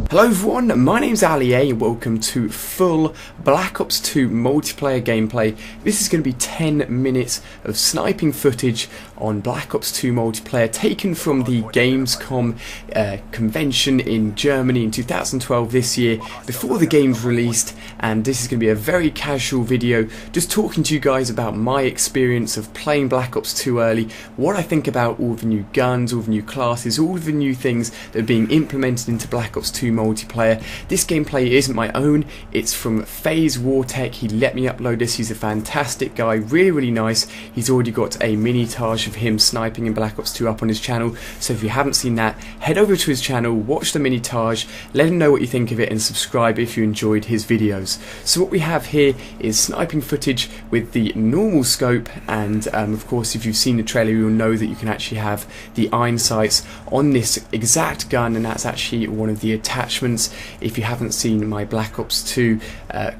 Hello everyone, my name's Ali A and welcome to full Black Ops 2 multiplayer gameplay. This is going to be 10 minutes of sniping footage on Black Ops 2 multiplayer taken from the Gamescom convention in Germany in 2012 this year, before the game's released, and this is going to be a very casual video just talking to you guys about my experience of playing Black Ops 2 early, what I think about all the new guns, all the new classes, all the new things that are being implemented into Black Ops 2 multiplayer. This gameplay isn't my own, it's from FaZe Wartech. He let me upload this. He's a fantastic guy, really nice. He's already got a mini-tage of him sniping in Black Ops 2 up on his channel, so if you haven't seen that, head over to his channel, watch the mini-tage, let him know what you think of it, and subscribe if you enjoyed his videos. So what we have here is sniping footage with the normal scope, and of course if you've seen the trailer you'll know that you can actually have the iron sights on this exact gun, and that's actually one of the attachments. If you haven't seen my Black Ops 2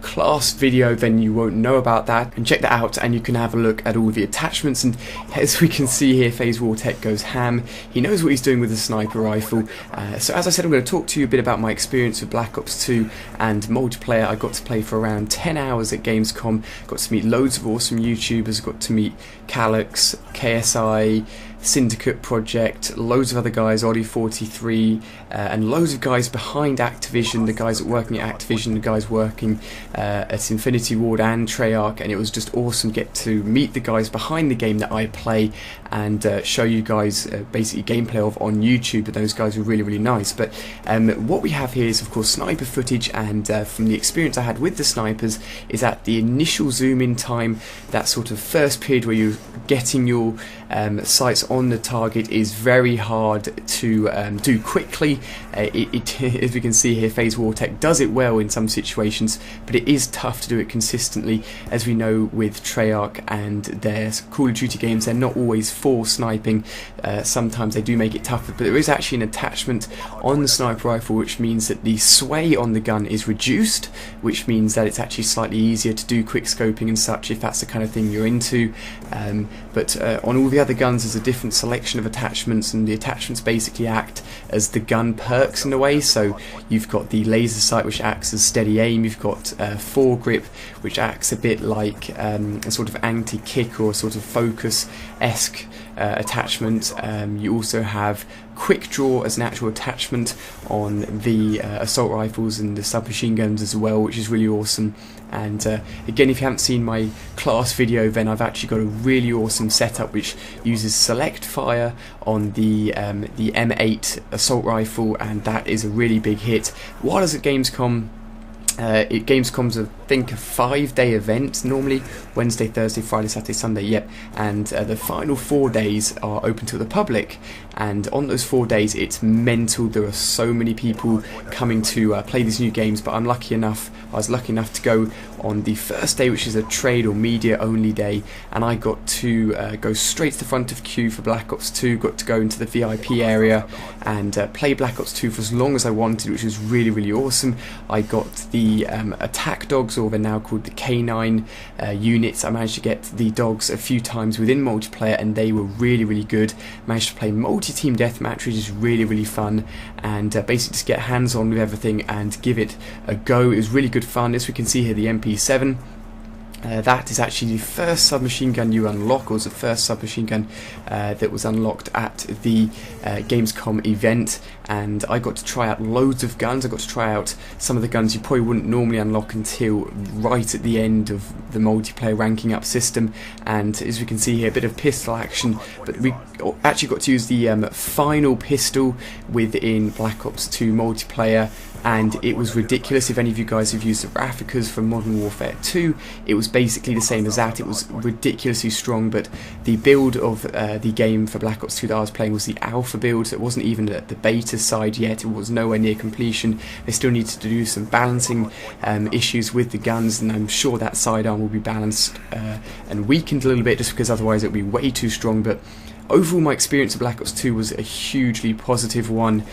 class video, then you won't know about that, and check that out and you can have a look at all the attachments. And as we can see here, FaZe Wartech goes ham. He knows what he's doing with the sniper rifle. So as I said, I'm going to talk to you a bit about my experience with Black Ops 2 and multiplayer. I got to play for around 10 hours at Gamescom, got to meet loads of awesome YouTubers, got to meet Calyx, KSI, Syndicate Project, loads of other guys, Oddie43, and loads of guys behind Activision, the guys working at Activision, the guys working at Infinity Ward and Treyarch, and it was just awesome to get to meet the guys behind the game that I play and show you guys basically gameplay of on YouTube. But those guys were really nice. But what we have here is of course sniper footage, and from the experience I had with the snipers is that the initial zoom in time, that sort of first period where you're getting your sights on the target, is very hard to do quickly. As we can see here, FaZe Wartech does it well in some situations, but it is tough to do it consistently. As we know with Treyarch and their Call of Duty games, they're not always for sniping. Sometimes they do make it tougher, but there is actually an attachment on the sniper rifle which means that the sway on the gun is reduced, which means that it's actually slightly easier to do quickscoping and such if that's the kind of thing you're into. But on all the other guns there's a different selection of attachments, and the attachments basically act as the gun perks in a way. So you've got the laser sight which acts as steady aim, you've got foregrip which acts a bit like a sort of anti-kick or a sort of focus-esque attachment. You also have quick draw as an actual attachment on the assault rifles and the submachine guns as well, which is really awesome. And again, if you haven't seen my class video, then I've actually got a really awesome setup which uses select fire on the M8 assault rifle, and that is a really big hit. While I was at Gamescom, Gamescom's I think a 5-day event, normally Wednesday, Thursday, Friday, Saturday, Sunday, yep, and the final 4 days are open to the public, and on those 4 days it's mental. There are so many people coming to play these new games, but I was lucky enough to go on the first day, which is a trade or media only day, and I got to go straight to the front of queue for Black Ops 2, got to go into the VIP area and play Black Ops 2 for as long as I wanted, which was really awesome. I got the attack dogs, or they're now called the K9 units. I managed to get the dogs a few times within multiplayer, and they were really good. Managed to play multi-team deathmatch, which is really fun, and basically just get hands-on with everything and give it a go. It was really good fun. As we can see here, the MP7. That is actually the first submachine gun you unlock, or was the first submachine gun that was unlocked at the Gamescom event, and I got to try out loads of guns. I got to try out some of the guns you probably wouldn't normally unlock until right at the end of the multiplayer ranking up system. And as we can see here, a bit of pistol action, but we actually got to use the final pistol within Black Ops 2 multiplayer, and it was ridiculous. If any of you guys have used the Rafficas from Modern Warfare 2, it was basically the same as that. It was ridiculously strong, but the build of the game for Black Ops 2 that I was playing was the alpha build, so it wasn't even at the beta side yet. It was nowhere near completion. They still needed to do some balancing issues with the guns, and I'm sure that sidearm will be balanced and weakened a little bit, just because otherwise it would be way too strong. But overall, my experience of Black Ops 2 was a hugely positive one.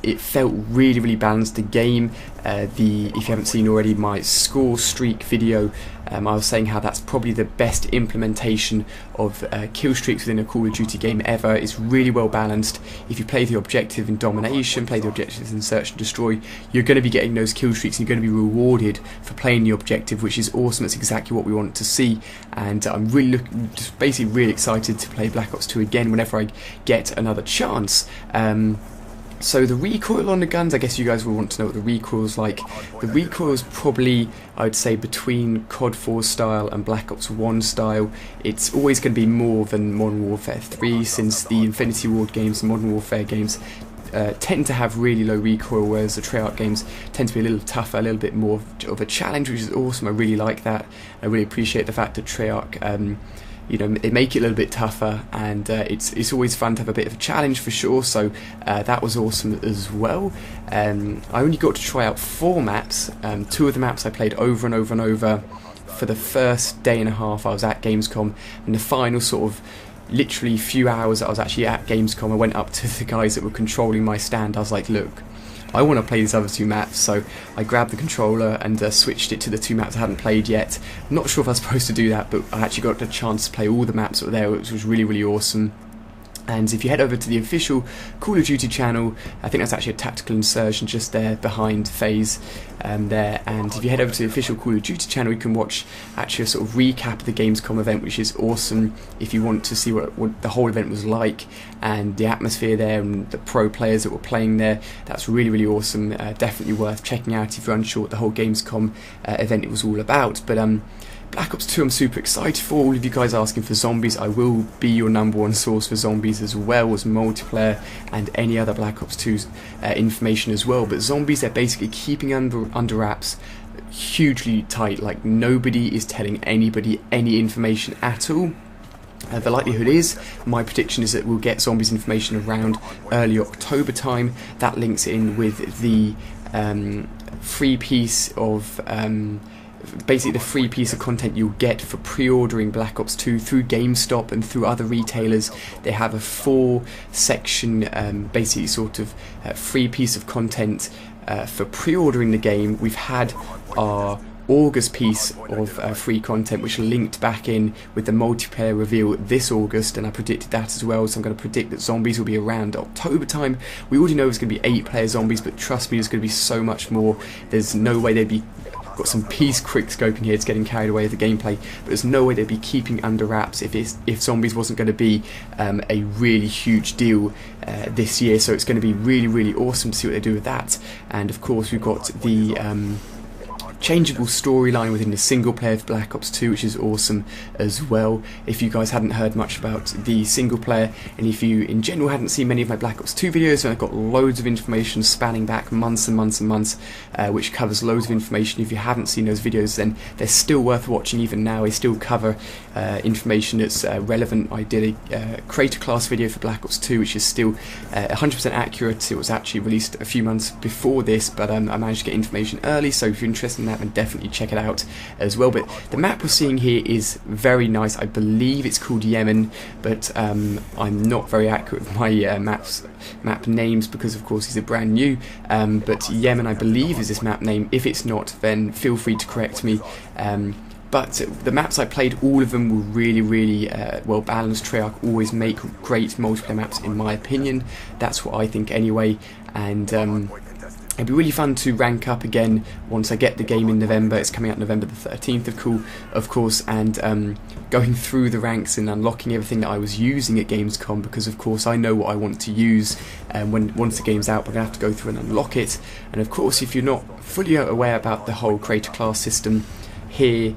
It felt really balanced. The game, if you haven't seen already, my score streak video I was saying how that's probably the best implementation of kill streaks within a Call of Duty game ever. It's really well balanced. If you play the objective in domination, play the objectives in search and destroy, you're going to be getting those kill streaks, and you're going to be rewarded for playing the objective, which is awesome. It's exactly what we want to see, and I'm really basically really excited to play Black Ops 2 again whenever I get another chance. So the recoil on the guns, I guess you guys will want to know what the recoil's like. The recoil's probably, I'd say, between COD 4 style and Black Ops 1 style. It's always going to be more than Modern Warfare 3, since the Infinity Ward games and Modern Warfare games tend to have really low recoil, whereas the Treyarch games tend to be a little tougher, a little bit more of a challenge, which is awesome. I really like that. I really appreciate the fact that Treyarch you know, they make it a little bit tougher, and it's always fun to have a bit of a challenge for sure, so that was awesome as well. I only got to try out 4 maps. 2 of the maps I played over and over and over for the first day and a half I was at Gamescom, and the final sort of literally few hours that I was actually at Gamescom, I went up to the guys that were controlling my stand. I was like, look, I want to play these other 2 maps, so I grabbed the controller and switched it to the 2 maps I hadn't played yet. I'm not sure if I was supposed to do that, but I actually got the chance to play all the maps that were there, which was really, really awesome. And if you head over to the official Call of Duty channel, I think that's actually a tactical insertion just there behind FaZe there, and if you head over to the official Call of Duty channel, you can watch actually a sort of recap of the Gamescom event, which is awesome if you want to see what the whole event was like, and the atmosphere there and the pro players that were playing there. That's really, really awesome. Definitely worth checking out if you're unsure what the whole Gamescom event it was all about. But Black Ops 2 I'm super excited for. All of you guys asking for zombies, I will be your #1 source for zombies, as well as multiplayer and any other Black Ops 2 information as well. But zombies, they're basically keeping under wraps hugely tight, like nobody is telling anybody any information at all. The likelihood is, my prediction is that we'll get zombies information around early October time. That links in with the free piece of basically the free piece of content you'll get for pre-ordering Black Ops 2 through GameStop and through other retailers. They have a 4-section basically sort of free piece of content for pre-ordering the game. We've had our August piece of free content, which linked back in with the multiplayer reveal this August, and I predicted that as well. So I'm going to predict that zombies will be around October time. We already know it's going to be 8-player zombies, but trust me, there's going to be so much more. There's no way they'd be got some peace quickscoping here. It's getting carried away with the gameplay, but there's no way they'd be keeping under wraps if zombies wasn't going to be a really huge deal this year. So it's going to be really, really awesome to see what they do with that. And of course, we've got the changeable storyline within the single player of Black Ops 2, which is awesome as well. If you guys hadn't heard much about the single player, and if you in general hadn't seen many of my Black Ops 2 videos, I've got loads of information spanning back months and months and months, which covers loads of information. If you haven't seen those videos, then they're still worth watching even now. They still cover information that's relevant. I did a creator class video for Black Ops 2, which is still 100% accurate. It was actually released a few months before this, but I managed to get information early, so if you're interested in that, then definitely check it out as well. But the map we're seeing here is very nice. I believe it's called Yemen, but I'm not very accurate with my map names because of course these are brand new, but Yemen I believe is this map name. If it's not, then feel free to correct me. But the maps I played, all of them were really, really well balanced. Treyarch always make great multiplayer maps in my opinion. That's what I think anyway, and it'd be really fun to rank up again once I get the game in November. It's coming out November the 13th, of course, and going through the ranks and unlocking everything that I was using at Gamescom, because of course I know what I want to use, and once the game's out, we're going to have to go through and unlock it. And of course, if you're not fully aware about the whole creator class system, here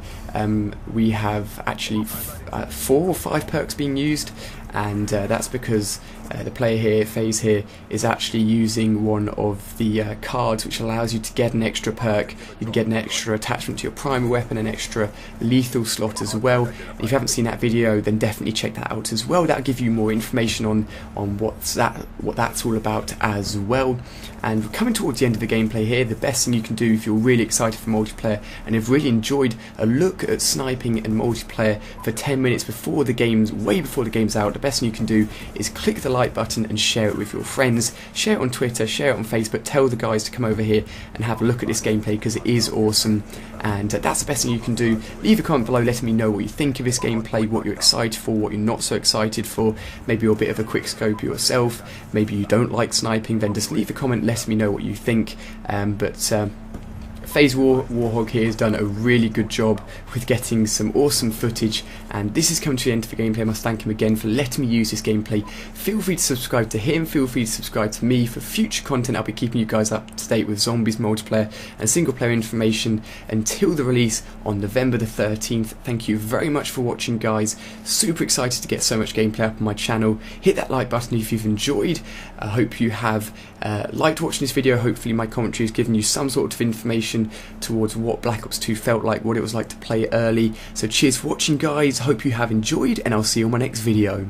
we have actually 4 or 5 perks being used, and that's because the player here, FaZe here, is actually using one of the cards which allows you to get an extra perk. You can get an extra attachment to your primary weapon, an extra lethal slot as well. If you haven't seen that video, then definitely check that out as well. That'll give you more information on what that's all about as well. And we're coming towards the end of the gameplay here. The best thing you can do if you're really excited for multiplayer and have really enjoyed a look look at sniping and multiplayer for 10 minutes before the game's, way before the game's out, the best thing you can do is click the like button and share it with your friends. Share it on Twitter, share it on Facebook, tell the guys to come over here and have a look at this gameplay because it is awesome. And that's the best thing you can do. Leave a comment below letting me know what you think of this gameplay, what you're excited for, what you're not so excited for. Maybe you're a bit of a quickscoper yourself, maybe you don't like sniping, then just leave a comment letting me know what you think. FaZe Warhog here has done a really good job with getting some awesome footage, and this is coming to the end of the gameplay. I must thank him again for letting me use this gameplay. Feel free to subscribe to him, feel free to subscribe to me for future content. I'll be keeping you guys up to date with zombies, multiplayer and single player information until the release on November the 13th. Thank you very much for watching, guys. Super excited to get so much gameplay up on my channel. Hit that like button if you've enjoyed. I hope you have liked watching this video. Hopefully my commentary has given you some sort of information towards what Black Ops 2 felt like, what it was like to play early. So cheers for watching, guys, hope you have enjoyed, and I'll see you on my next video.